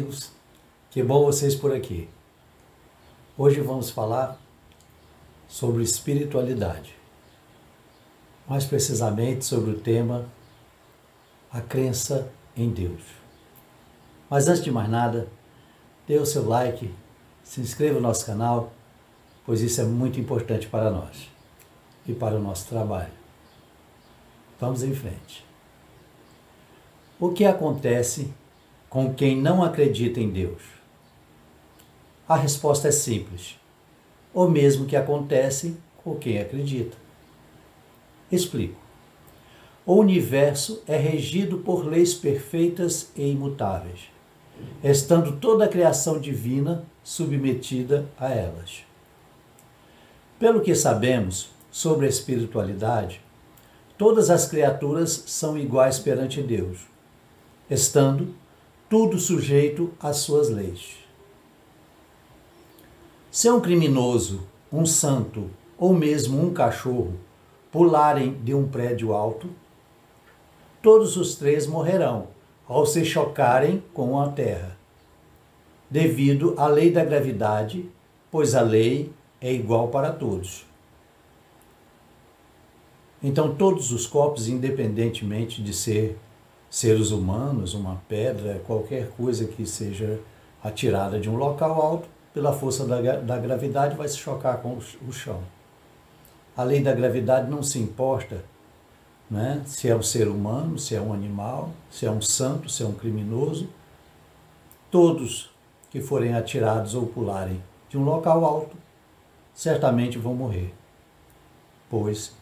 amigos, que bom vocês por aqui. Hoje vamos falar sobre espiritualidade, mais precisamente sobre o tema a crença em Deus. Mas antes de mais nada, dê o seu like, se inscreva no nosso canal, pois isso é muito importante para nós e para o nosso trabalho. Vamos em frente. O que acontece com quem não acredita em Deus? A resposta é simples. O mesmo que acontece com quem acredita. Explico. O universo é regido por leis perfeitas e imutáveis, estando toda a criação divina submetida a elas. Pelo que sabemos sobre a espiritualidade, todas as criaturas são iguais perante Deus, estando tudo sujeito às suas leis. Se um criminoso, um santo ou mesmo um cachorro pularem de um prédio alto, todos os três morrerão ao se chocarem com a terra, devido à lei da gravidade, pois a lei é igual para todos. Então todos os corpos, independentemente de ser seres humanos, uma pedra, qualquer coisa que seja atirada de um local alto, pela força da gravidade vai se chocar com o chão. A lei da gravidade não se importa, né, se é um ser humano, se é um animal, se é um santo, se é um criminoso. Todos que forem atirados ou pularem de um local alto, certamente vão morrer, pois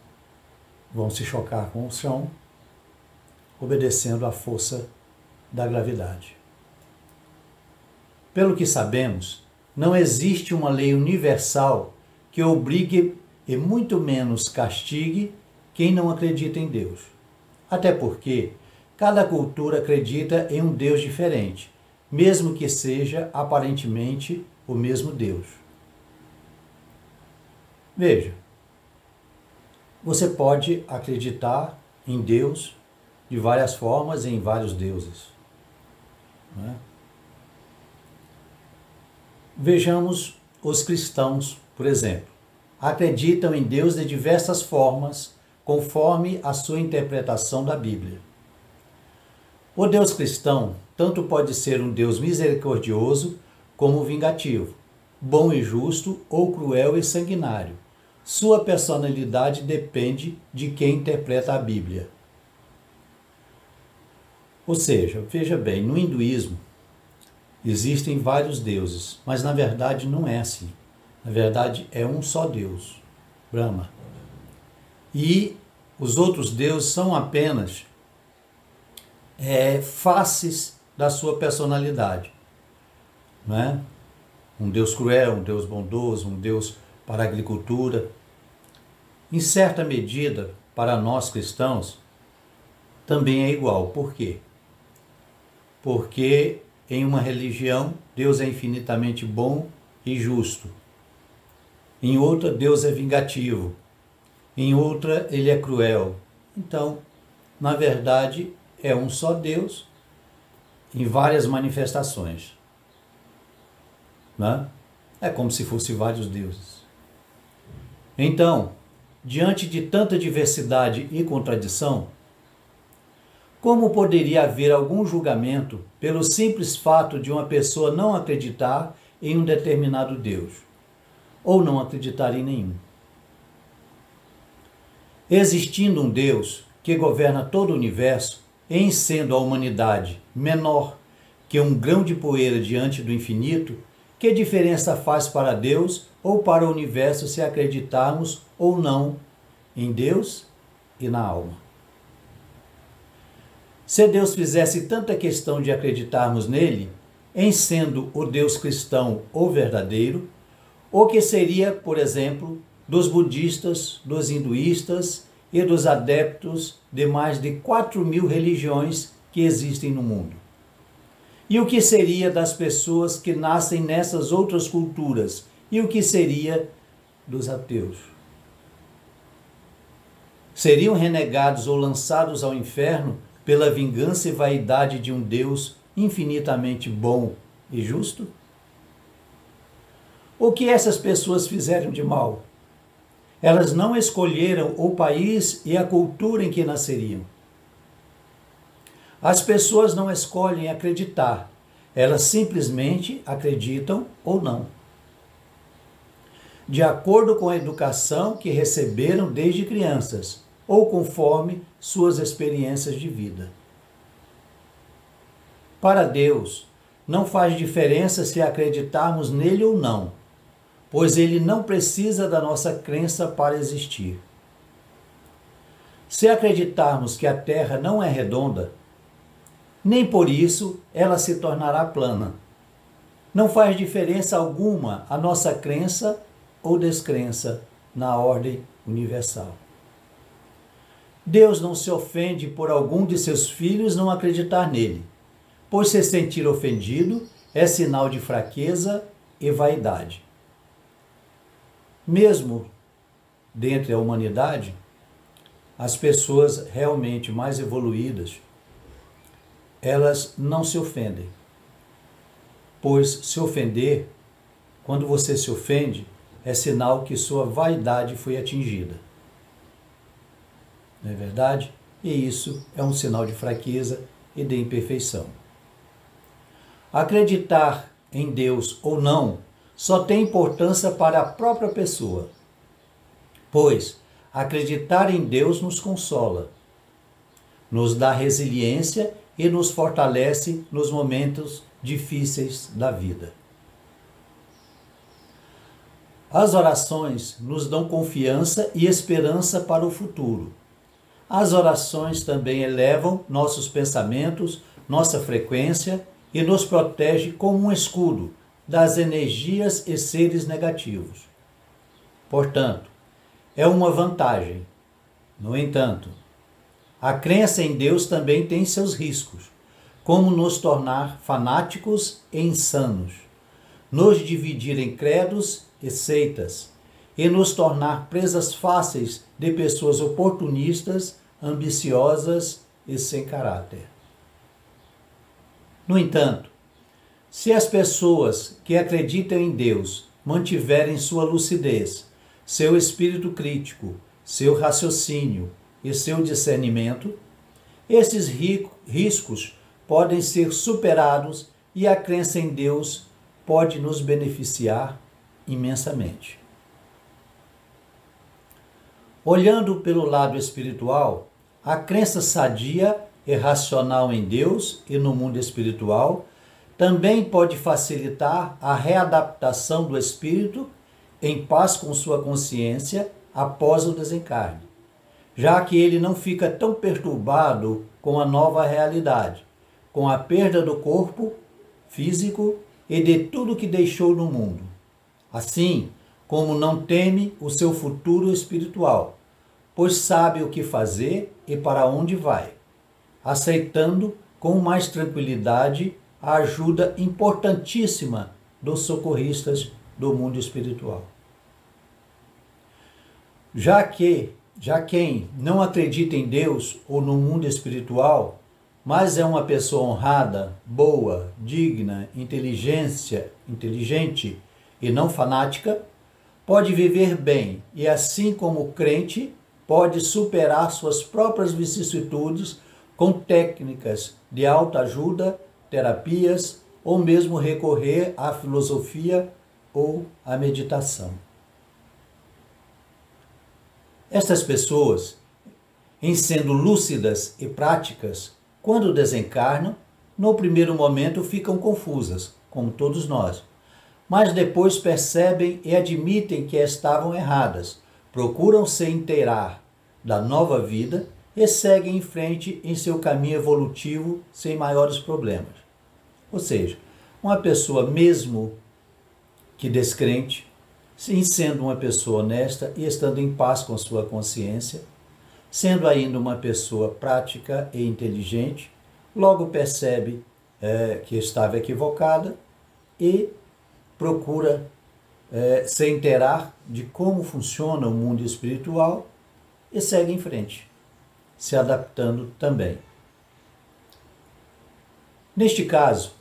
vão se chocar com o chão, obedecendo à força da gravidade. Pelo que sabemos, não existe uma lei universal que obrigue e muito menos castigue quem não acredita em Deus. Até porque cada cultura acredita em um Deus diferente, mesmo que seja aparentemente o mesmo Deus. Veja, você pode acreditar em Deus de várias formas e em vários deuses, né? Vejamos os cristãos, por exemplo. Acreditam em Deus de diversas formas, conforme a sua interpretação da Bíblia. O Deus cristão tanto pode ser um Deus misericordioso como vingativo, bom e justo ou cruel e sanguinário. Sua personalidade depende de quem interpreta a Bíblia. Ou seja, veja bem, no hinduísmo existem vários deuses, mas na verdade não é assim. Na verdade é um só Deus, Brahma. E os outros deuses são apenas faces da sua personalidade, não é? Um Deus cruel, um Deus bondoso, um Deus para a agricultura. Em certa medida, para nós cristãos, também é igual. Por quê? Porque em uma religião, Deus é infinitamente bom e justo. Em outra, Deus é vingativo. Em outra, ele é cruel. Então, na verdade, é um só Deus em várias manifestações, né? É como se fossem vários deuses. Então, diante de tanta diversidade e contradição, como poderia haver algum julgamento pelo simples fato de uma pessoa não acreditar em um determinado Deus, ou não acreditar em nenhum? Existindo um Deus que governa todo o universo, em sendo a humanidade menor que um grão de poeira diante do infinito, que diferença faz para Deus ou para o universo se acreditarmos ou não em Deus e na alma? Se Deus fizesse tanta questão de acreditarmos nele, em sendo o Deus cristão ou verdadeiro, o que seria, por exemplo, dos budistas, dos hinduístas e dos adeptos de mais de 4.000 religiões que existem no mundo? E o que seria das pessoas que nascem nessas outras culturas? E o que seria dos ateus? Seriam renegados ou lançados ao inferno pela vingança e vaidade de um Deus infinitamente bom e justo? O que essas pessoas fizeram de mal? Elas não escolheram o país e a cultura em que nasceriam. As pessoas não escolhem acreditar, elas simplesmente acreditam ou não, de acordo com a educação que receberam desde crianças, ou conforme suas experiências de vida. Para Deus, não faz diferença se acreditarmos nele ou não, pois ele não precisa da nossa crença para existir. Se acreditarmos que a Terra não é redonda, nem por isso ela se tornará plana. Não faz diferença alguma a nossa crença ou descrença na ordem universal. Deus não se ofende por algum de seus filhos não acreditar nele, pois se sentir ofendido é sinal de fraqueza e vaidade. Mesmo dentre a humanidade, as pessoas realmente mais evoluídas, elas não se ofendem. Pois se ofender, quando você se ofende, é sinal que sua vaidade foi atingida. Não é verdade? E isso é um sinal de fraqueza e de imperfeição. Acreditar em Deus ou não só tem importância para a própria pessoa, pois acreditar em Deus nos consola, nos dá resiliência e nos fortalece nos momentos difíceis da vida. As orações nos dão confiança e esperança para o futuro. As orações também elevam nossos pensamentos, nossa frequência e nos protege como um escudo das energias e seres negativos. Portanto, é uma vantagem. No entanto, a crença em Deus também tem seus riscos, como nos tornar fanáticos e insanos, nos dividir em credos e seitas, e nos tornar presas fáceis de pessoas oportunistas, ambiciosas e sem caráter. No entanto, se as pessoas que acreditam em Deus mantiverem sua lucidez, seu espírito crítico, seu raciocínio e seu discernimento, esses riscos podem ser superados e a crença em Deus pode nos beneficiar imensamente. Olhando pelo lado espiritual, a crença sadia e racional em Deus e no mundo espiritual também pode facilitar a readaptação do espírito em paz com sua consciência após o desencarne, já que ele não fica tão perturbado com a nova realidade, com a perda do corpo físico e de tudo que deixou no mundo, assim como não teme o seu futuro espiritual, pois sabe o que fazer e para onde vai, aceitando com mais tranquilidade a ajuda importantíssima dos socorristas do mundo espiritual. Já quem não acredita em Deus ou no mundo espiritual, mas é uma pessoa honrada, boa, digna, inteligente e não fanática, pode viver bem e, assim como o crente, pode superar suas próprias vicissitudes com técnicas de autoajuda, terapias ou mesmo recorrer à filosofia ou à meditação. Estas pessoas, em sendo lúcidas e práticas, quando desencarnam, no primeiro momento ficam confusas, como todos nós, mas depois percebem e admitem que estavam erradas, procuram se inteirar da nova vida e seguem em frente em seu caminho evolutivo sem maiores problemas. Ou seja, uma pessoa mesmo que descrente, sendo uma pessoa honesta e estando em paz com sua consciência, sendo ainda uma pessoa prática e inteligente, logo percebe que estava equivocada e procura se inteirar de como funciona o mundo espiritual e segue em frente, se adaptando também. Neste caso,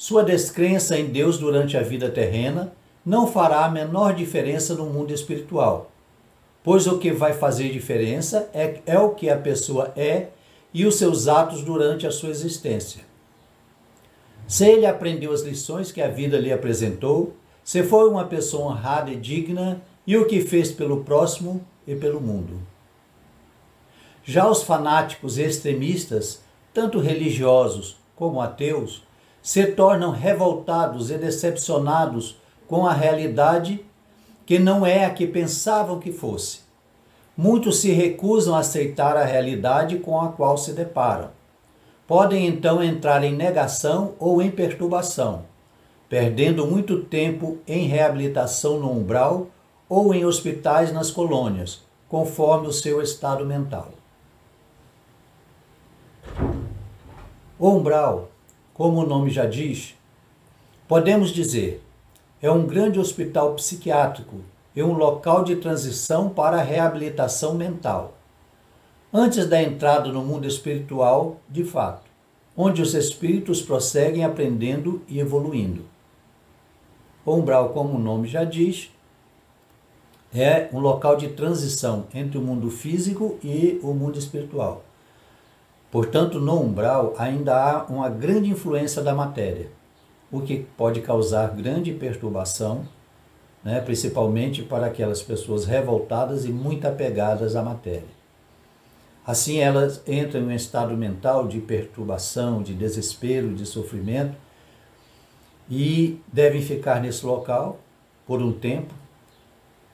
Sua descrença em Deus durante a vida terrena não fará a menor diferença no mundo espiritual, pois o que vai fazer diferença é o que a pessoa é e os seus atos durante a sua existência. Se ele aprendeu as lições que a vida lhe apresentou, se foi uma pessoa honrada e digna, e o que fez pelo próximo e pelo mundo. Já os fanáticos e extremistas, tanto religiosos como ateus, se tornam revoltados e decepcionados com a realidade que não é a que pensavam que fosse. Muitos se recusam a aceitar a realidade com a qual se deparam. Podem então entrar em negação ou em perturbação, perdendo muito tempo em reabilitação no umbral ou em hospitais nas colônias, conforme o seu estado mental. O umbral, como o nome já diz, podemos dizer, é um grande hospital psiquiátrico e um local de transição para a reabilitação mental, antes da entrada no mundo espiritual, de fato, onde os espíritos prosseguem aprendendo e evoluindo. O umbral, como o nome já diz, é um local de transição entre o mundo físico e o mundo espiritual. Portanto, no umbral ainda há uma grande influência da matéria, o que pode causar grande perturbação, principalmente para aquelas pessoas revoltadas e muito apegadas à matéria. Assim, elas entram em um estado mental de perturbação, de desespero, de sofrimento, e devem ficar nesse local por um tempo,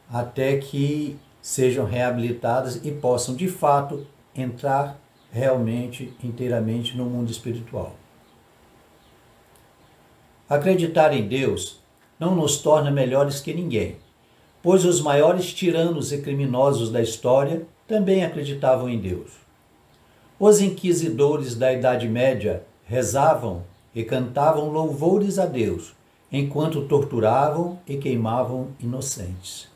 até que sejam reabilitadas e possam, de fato, entrar realmente, inteiramente no mundo espiritual. Acreditar em Deus não nos torna melhores que ninguém, pois os maiores tiranos e criminosos da história também acreditavam em Deus. Os inquisidores da Idade Média rezavam e cantavam louvores a Deus, enquanto torturavam e queimavam inocentes.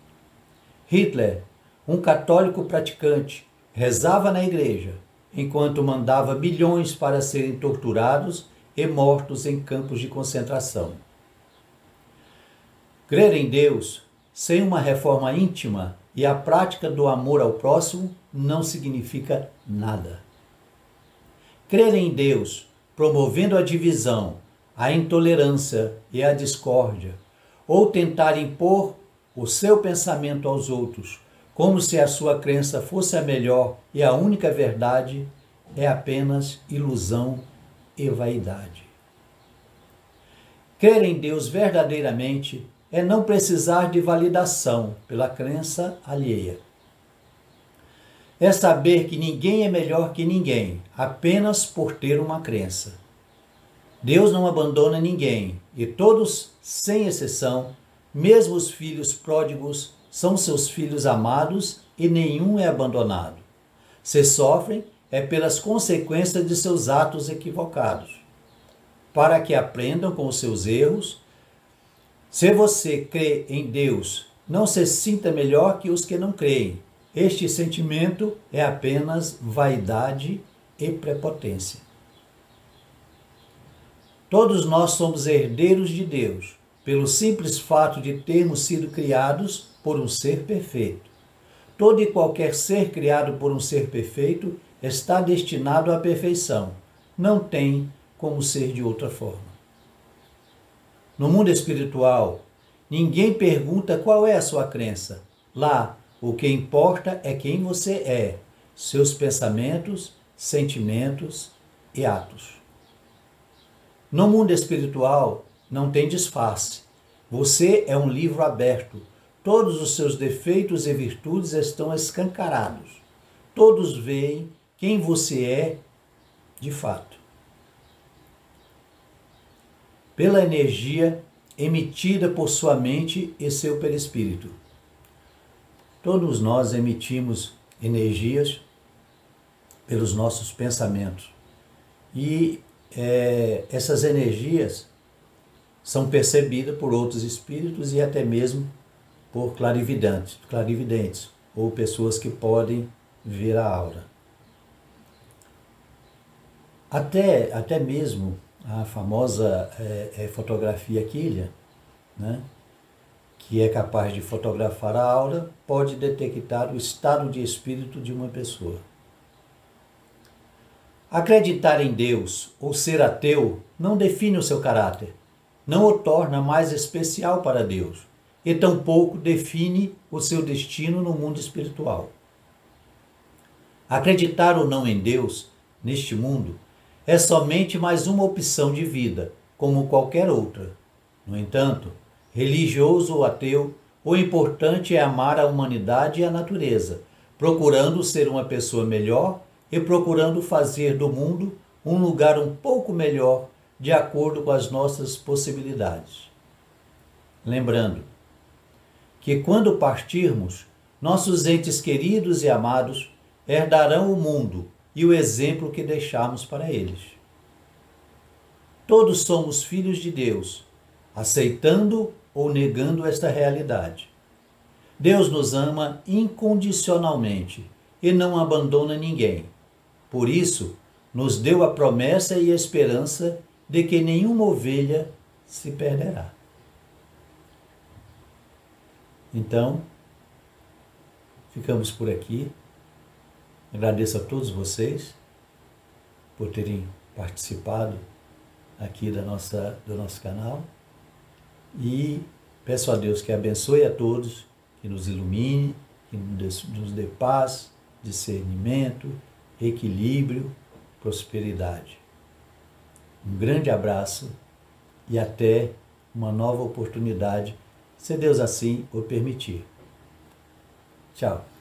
Hitler, um católico praticante, rezava na igreja, enquanto mandava milhões para serem torturados e mortos em campos de concentração. Crer em Deus, sem uma reforma íntima e a prática do amor ao próximo, não significa nada. Crer em Deus, promovendo a divisão, a intolerância e a discórdia, ou tentar impor o seu pensamento aos outros, como se a sua crença fosse a melhor e a única verdade, é apenas ilusão e vaidade. Crer em Deus verdadeiramente é não precisar de validação pela crença alheia. É saber que ninguém é melhor que ninguém, apenas por ter uma crença. Deus não abandona ninguém, e todos, sem exceção, mesmo os filhos pródigos, são seus filhos amados e nenhum é abandonado. Se sofrem, é pelas consequências de seus atos equivocados, para que aprendam com os seus erros. Se você crê em Deus, não se sinta melhor que os que não creem. Este sentimento é apenas vaidade e prepotência. Todos nós somos herdeiros de Deus, pelo simples fato de termos sido criados por um ser perfeito. Todo e qualquer ser criado por um ser perfeito está destinado à perfeição. Não tem como ser de outra forma. No mundo espiritual, ninguém pergunta qual é a sua crença. Lá, o que importa é quem você é, seus pensamentos, sentimentos e atos. No mundo espiritual, não tem disfarce. Você é um livro aberto. Todos os seus defeitos e virtudes estão escancarados. Todos veem quem você é de fato. Pela energia emitida por sua mente e seu perispírito. Todos nós emitimos energias pelos nossos pensamentos. E essas energias são percebidas por outros espíritos e até mesmo por clarividentes ou pessoas que podem ver a aura. Até mesmo a famosa fotografia Killian, né? Que é capaz de fotografar a aura, pode detectar o estado de espírito de uma pessoa. Acreditar em Deus ou ser ateu não define o seu caráter, não o torna mais especial para Deus e tampouco define o seu destino no mundo espiritual. Acreditar ou não em Deus, neste mundo, é somente mais uma opção de vida, como qualquer outra. No entanto, religioso ou ateu, o importante é amar a humanidade e a natureza, procurando ser uma pessoa melhor e procurando fazer do mundo um lugar um pouco melhor, de acordo com as nossas possibilidades. Lembrando que quando partirmos, nossos entes queridos e amados herdarão o mundo e o exemplo que deixamos para eles. Todos somos filhos de Deus, aceitando ou negando esta realidade. Deus nos ama incondicionalmente e não abandona ninguém. Por isso, nos deu a promessa e a esperança de que nenhuma ovelha se perderá. Então, ficamos por aqui. Agradeço a todos vocês por terem participado aqui do nosso canal e peço a Deus que abençoe a todos, que nos ilumine, que nos dê paz, discernimento, equilíbrio, prosperidade. Um grande abraço e até uma nova oportunidade, se Deus assim o permitir. Tchau.